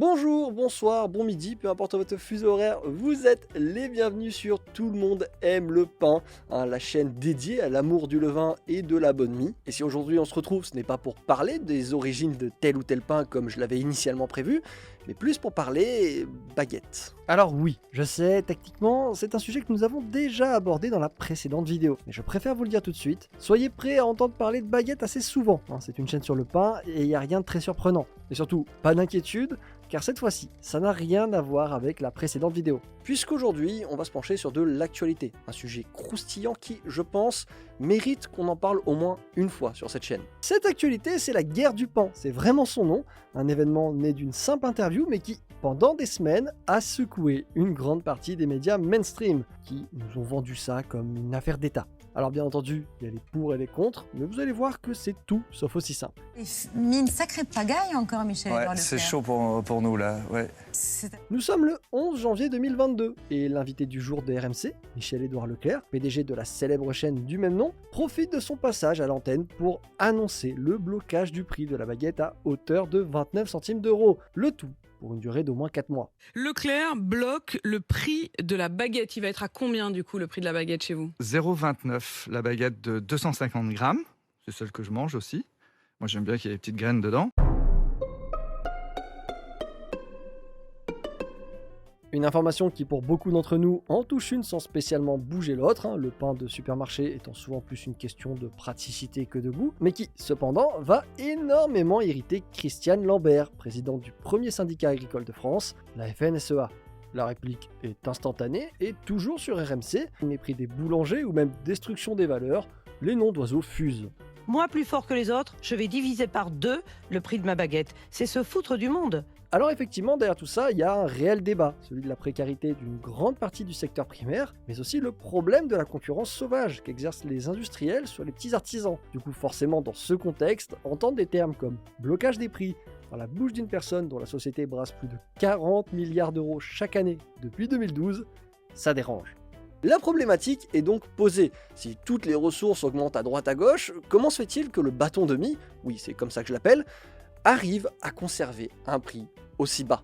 Bonjour, bonsoir, bon midi, peu importe votre fuseau horaire, vous êtes les bienvenus sur Tout le monde aime le pain, la chaîne dédiée à l'amour du levain et de la bonne mie. Et si aujourd'hui on se retrouve, ce n'est pas pour parler des origines de tel ou tel pain comme je l'avais initialement prévu, mais plus pour parler baguette. Alors oui, je sais, techniquement, c'est un sujet que nous avons déjà abordé dans la précédente vidéo, mais je préfère vous le dire tout de suite. Soyez prêts à entendre parler de baguette assez souvent, c'est une chaîne sur le pain et il n'y a rien de très surprenant. Et surtout, pas d'inquiétude, car cette fois-ci, ça n'a rien à voir avec la précédente vidéo. Puisqu'aujourd'hui, on va se pencher sur de l'actualité, un sujet croustillant qui, je pense, mérite qu'on en parle au moins une fois sur cette chaîne. Cette actualité, c'est la guerre du pain, c'est vraiment son nom, un événement né d'une simple interview, mais qui, pendant des semaines, a secoué une grande partie des médias mainstream, qui nous ont vendu ça comme une affaire d'État. Alors bien entendu, il y a les pour et les contre, mais vous allez voir que c'est tout sauf aussi simple. Il mis une sacrée pagaille encore, Michel-Édouard Leclerc. C'est chaud pour nous là, ouais. Nous sommes le 11 janvier 2022 et l'invité du jour de RMC, Michel-Édouard Leclerc, PDG de la célèbre chaîne du même nom, profite de son passage à l'antenne pour annoncer le blocage du prix de la baguette à hauteur de 29 centimes d'euros, le tout pour une durée d'au moins 4 mois. Leclerc bloque le prix de la baguette. Il va être à combien du coup le prix de la baguette chez vous ? 0,29 la baguette de 250 grammes, c'est celle que je mange aussi. Moi j'aime bien qu'il y ait des petites graines dedans. Une information qui pour beaucoup d'entre nous en touche une sans spécialement bouger l'autre, le pain de supermarché étant souvent plus une question de praticité que de goût, mais qui cependant va énormément irriter Christiane Lambert, présidente du premier syndicat agricole de France, la FNSEA. La réplique est instantanée et toujours sur RMC, mépris des boulangers ou même destruction des valeurs, les noms d'oiseaux fusent. Moi, plus fort que les autres, je vais diviser par 2 le prix de ma baguette. C'est se foutre du monde. Alors effectivement, derrière tout ça, il y a un réel débat, celui de la précarité d'une grande partie du secteur primaire, mais aussi le problème de la concurrence sauvage qu'exercent les industriels sur les petits artisans. Du coup, forcément, dans ce contexte, entendre des termes comme blocage des prix dans la bouche d'une personne dont la société brasse plus de 40 milliards d'euros chaque année depuis 2012, ça dérange. La problématique est donc posée. Si toutes les ressources augmentent à droite à gauche, comment se fait-il que le bâton de mie, oui c'est comme ça que je l'appelle, arrive à conserver un prix aussi bas?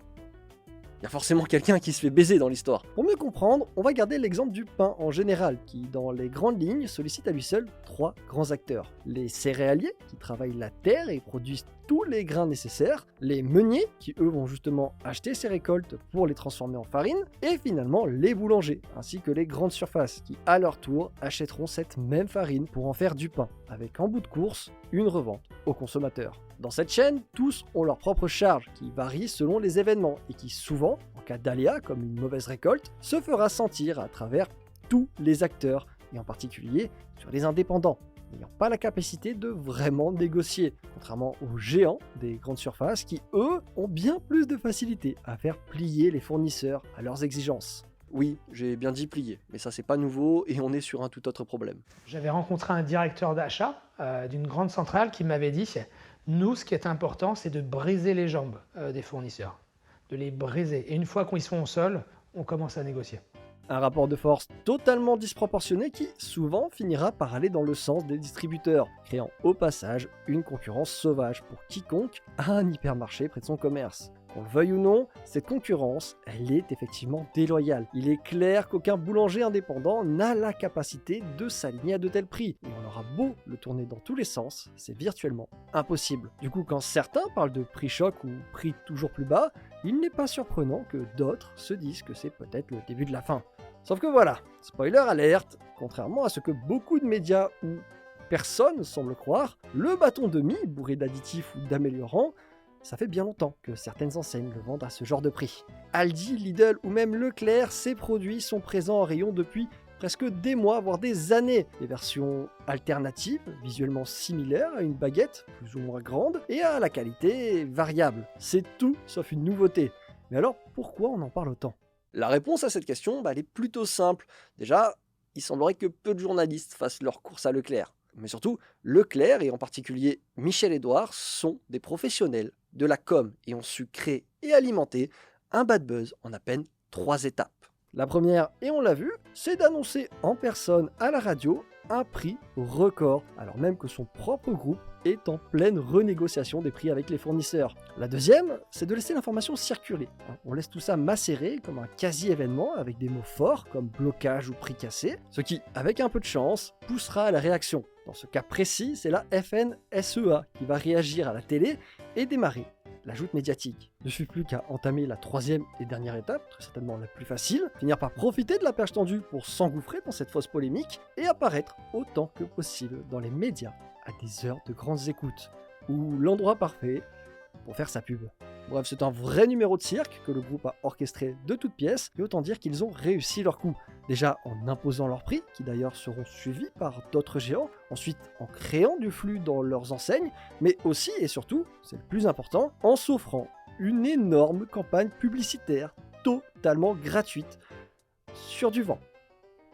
Il y a forcément quelqu'un qui se fait baiser dans l'histoire. Pour mieux comprendre, on va garder l'exemple du pain en général, qui dans les grandes lignes sollicite à lui seul 3 grands acteurs. Les céréaliers, qui travaillent la terre et produisent tous les grains nécessaires, les meuniers, qui eux vont justement acheter ces récoltes pour les transformer en farine, et finalement les boulangers, ainsi que les grandes surfaces, qui à leur tour achèteront cette même farine pour en faire du pain, avec en bout de course, une revente aux consommateurs. Dans cette chaîne, tous ont leur propre charge, qui varie selon les événements, et qui souvent, en cas d'aléa comme une mauvaise récolte, se fera sentir à travers tous les acteurs, et en particulier sur les indépendants, n'ayant pas la capacité de vraiment négocier, contrairement aux géants des grandes surfaces qui, eux, ont bien plus de facilité à faire plier les fournisseurs à leurs exigences. Oui, j'ai bien dit plier, mais ça c'est pas nouveau et on est sur un tout autre problème. J'avais rencontré un directeur d'achat d'une grande centrale qui m'avait dit « Nous, ce qui est important, c'est de briser les jambes des fournisseurs, de les briser. Et une fois qu'ils sont au sol, on commence à négocier. » Un rapport de force totalement disproportionné qui, souvent, finira par aller dans le sens des distributeurs, créant au passage une concurrence sauvage pour quiconque a un hypermarché près de son commerce. Qu'on le veuille ou non, cette concurrence, elle est effectivement déloyale. Il est clair qu'aucun boulanger indépendant n'a la capacité de s'aligner à de tels prix. Et on aura beau le tourner dans tous les sens, c'est virtuellement impossible. Du coup, quand certains parlent de prix choc ou prix toujours plus bas, il n'est pas surprenant que d'autres se disent que c'est peut-être le début de la fin. Sauf que voilà, spoiler alerte, contrairement à ce que beaucoup de médias ou personne semble croire, le bâton de mie, bourré d'additifs ou d'améliorants, ça fait bien longtemps que certaines enseignes le vendent à ce genre de prix. Aldi, Lidl ou même Leclerc, ces produits sont présents en rayon depuis presque des mois, voire des années. Des versions alternatives, visuellement similaires à une baguette, plus ou moins grande, et à la qualité variable. C'est tout sauf une nouveauté. Mais alors, pourquoi on en parle autant ? La réponse à cette question, elle est plutôt simple. Déjà, il semblerait que peu de journalistes fassent leur course à Leclerc. Mais surtout, Leclerc et en particulier Michel-Édouard sont des professionnels de la com et ont su créer et alimenter un bad buzz en à peine 3 étapes. La première, et on l'a vu, c'est d'annoncer en personne à la radio un prix record, alors même que son propre groupe est en pleine renégociation des prix avec les fournisseurs. La deuxième, c'est de laisser l'information circuler. On laisse tout ça macérer comme un quasi-événement avec des mots forts comme blocage ou prix cassé, ce qui, avec un peu de chance, poussera à la réaction. Dans ce cas précis, c'est la FNSEA qui va réagir à la télé et démarrer la joute médiatique. Il ne suffit plus qu'à entamer la troisième et dernière étape, très certainement la plus facile, finir par profiter de la perche tendue pour s'engouffrer dans cette fausse polémique et apparaître autant que possible dans les médias à des heures de grandes écoutes, ou l'endroit parfait pour faire sa pub. Bref, c'est un vrai numéro de cirque que le groupe a orchestré de toutes pièces, et autant dire qu'ils ont réussi leur coup. Déjà en imposant leurs prix, qui d'ailleurs seront suivis par d'autres géants, ensuite en créant du flux dans leurs enseignes, mais aussi et surtout, c'est le plus important, en s'offrant une énorme campagne publicitaire totalement gratuite sur du vent.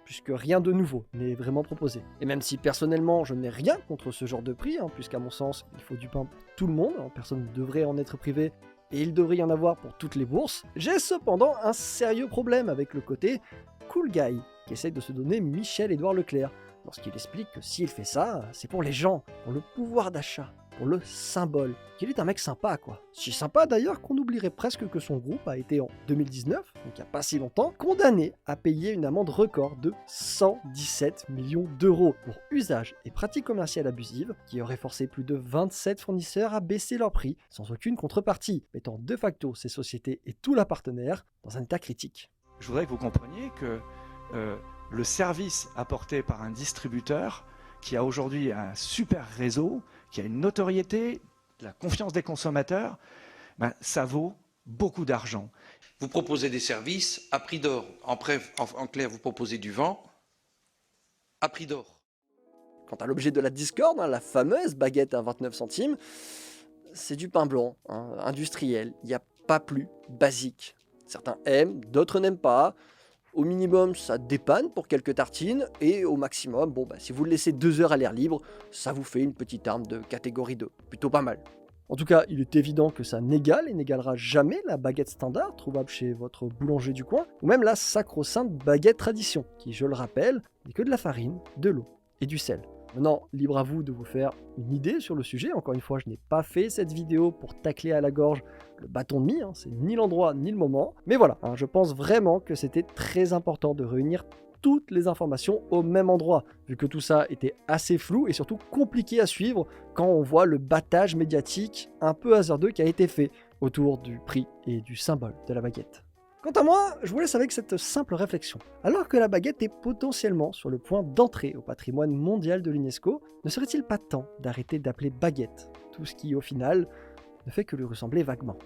Puisque rien de nouveau n'est vraiment proposé. Et même si personnellement je n'ai rien contre ce genre de prix, puisqu'à mon sens il faut du pain pour tout le monde, personne ne devrait en être privé, et il devrait y en avoir pour toutes les bourses, j'ai cependant un sérieux problème avec le côté cool guy, qui essaye de se donner Michel-Édouard Leclerc, lorsqu'il explique que s'il fait ça, c'est pour les gens, pour le pouvoir d'achat, pour le symbole, qu'il est un mec sympa quoi. Si sympa d'ailleurs qu'on oublierait presque que son groupe a été en 2019, donc il n'y a pas si longtemps, condamné à payer une amende record de 117 millions d'euros pour usage et pratiques commerciales abusives, qui aurait forcé plus de 27 fournisseurs à baisser leur prix sans aucune contrepartie, mettant de facto ces sociétés et tous leurs partenaires dans un état critique. Je voudrais que vous compreniez que le service apporté par un distributeur qui a aujourd'hui un super réseau, qui a une notoriété, la confiance des consommateurs, ça vaut beaucoup d'argent. Vous proposez des services à prix d'or. En clair, vous proposez du vent à prix d'or. Quant à l'objet de la discorde, la fameuse baguette à 29 centimes, c'est du pain blanc, industriel. Il n'y a pas plus basique. Certains aiment, d'autres n'aiment pas. Au minimum, ça dépanne pour quelques tartines, et au maximum, si vous le laissez 2 heures à l'air libre, ça vous fait une petite arme de catégorie 2. Plutôt pas mal. En tout cas, il est évident que ça n'égale et n'égalera jamais la baguette standard trouvable chez votre boulanger du coin, ou même la sacro-sainte baguette tradition, qui, je le rappelle, n'est que de la farine, de l'eau et du sel. Maintenant, libre à vous de vous faire une idée sur le sujet. Encore une fois, je n'ai pas fait cette vidéo pour tacler à la gorge le bâton de mie, c'est ni l'endroit ni le moment. Mais voilà, je pense vraiment que c'était très important de réunir toutes les informations au même endroit, vu que tout ça était assez flou et surtout compliqué à suivre quand on voit le battage médiatique un peu hasardeux qui a été fait autour du prix et du symbole de la baguette. Quant à moi, je vous laisse avec cette simple réflexion. Alors que la baguette est potentiellement sur le point d'entrer au patrimoine mondial de l'UNESCO, ne serait-il pas temps d'arrêter d'appeler baguette tout ce qui, au final, ne fait que lui ressembler vaguement ?